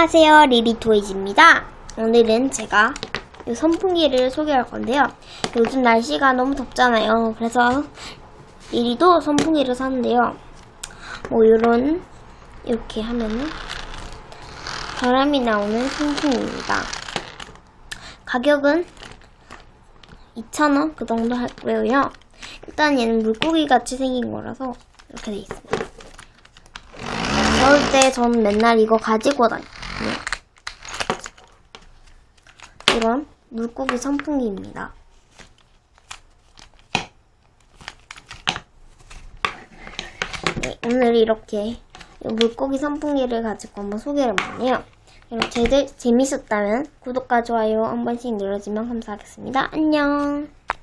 안녕하세요, 리리토이즈입니다. 오늘은 제가 이 선풍기를 소개할 건데요. 요즘 날씨가 너무 덥잖아요. 그래서 리리도 선풍기를 샀는데요. 이렇게 하면은 바람이 나오는 선풍기입니다. 가격은 2,000원 그 정도 할 거예요. 일단 얘는 물고기 같이 생긴 거라서 이렇게 돼 있습니다. 그럴 때 저는 맨날 이거 가지고 다녀요. 이건 물고기 선풍기입니다. 네, 오늘 이렇게 물고기 선풍기를 가지고 한번 소개를 해봤네요. 재밌었다면 구독과 좋아요 한 번씩 눌러주면 감사하겠습니다. 안녕.